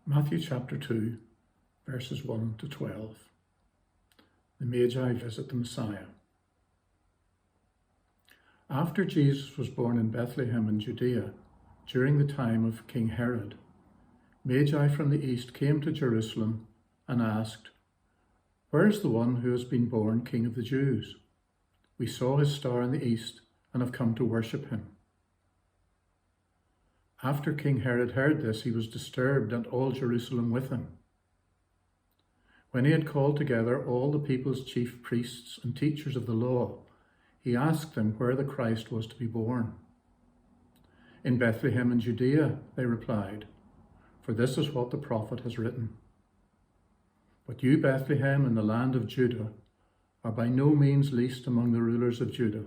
Matthew chapter 2, verses 1 to 12. The Magi visit the Messiah. After Jesus was born in Bethlehem in Judea, during the time of King Herod, Magi from the east came to Jerusalem and asked, "Where is the one who has been born King of the Jews? We saw his star in the east and have come to worship him." After King Herod heard this, he was disturbed, and all Jerusalem with him. When he had called together all the people's chief priests and teachers of the law, he asked them where the Christ was to be born. "In Bethlehem in Judea," they replied, "for this is what the prophet has written. But you, Bethlehem, in the land of Judah, are by no means least among the rulers of Judah.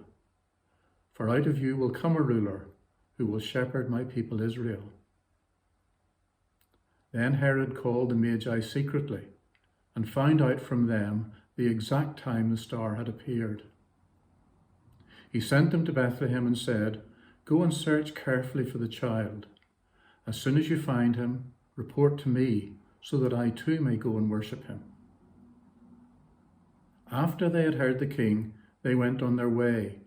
For out of you will come a ruler who will shepherd my people Israel." Then Herod called the Magi secretly and found out from them the exact time the star had appeared. He sent them to Bethlehem and said, "Go and search carefully for the child. As soon as you find him, report to me, so that I too may go and worship him." After they had heard the king, they went on their way,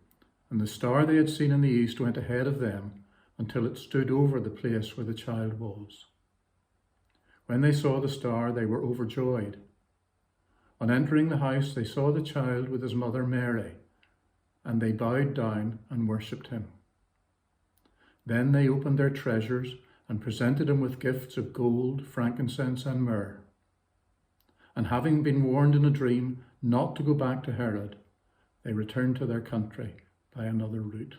and the star they had seen in the east went ahead of them until it stood over the place where the child was. When they saw the star, they were overjoyed. On entering the house, they saw the child with his mother Mary, and they bowed down and worshipped him. Then they opened their treasures and presented him with gifts of gold, frankincense, and myrrh. And having been warned in a dream not to go back to Herod, they returned to their country by another route.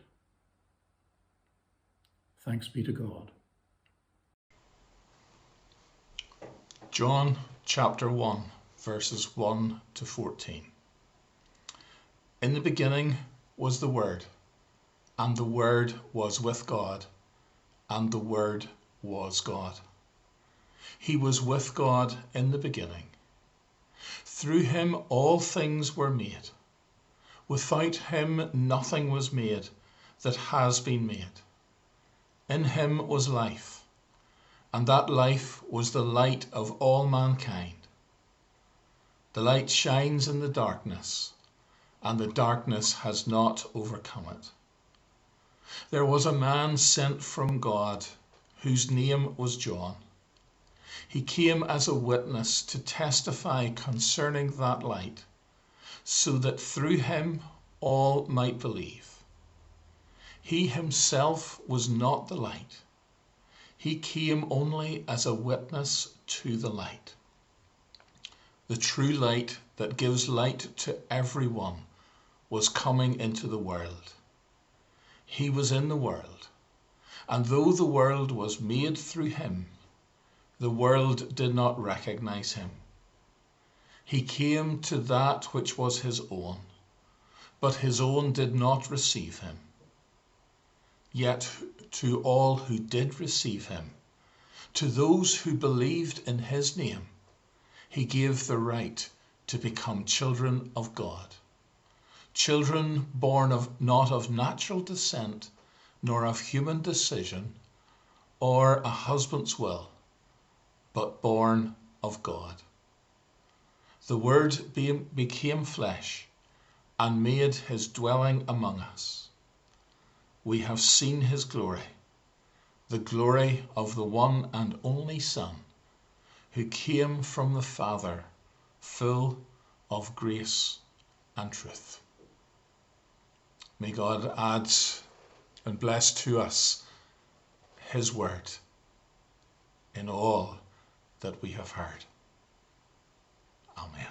Thanks be to God. John chapter 1, verses 1 to 14. In the beginning was the Word, and the Word was with God, and the Word was God. He was with God in the beginning. Through him all things were made. Without him nothing was made that has been made. In him was life, and that life was the light of all mankind. The light shines in the darkness, and the darkness has not overcome it. There was a man sent from God, whose name was John. He came as a witness to testify concerning that light, so that through him all might believe. He himself was not the light. He came only as a witness to the light. The true light that gives light to everyone was coming into the world. He was in the world, and though the world was made through him, the world did not recognize him. He came to that which was his own, but his own did not receive him. Yet to all who did receive him, to those who believed in his name, he gave the right to become children of God. Children born not of natural descent, nor of human decision, or a husband's will, but born of God. The Word became flesh and made his dwelling among us. We have seen his glory, the glory of the one and only Son, who came from the Father, full of grace and truth. May God add and bless to us his word in all that we have heard. Amen.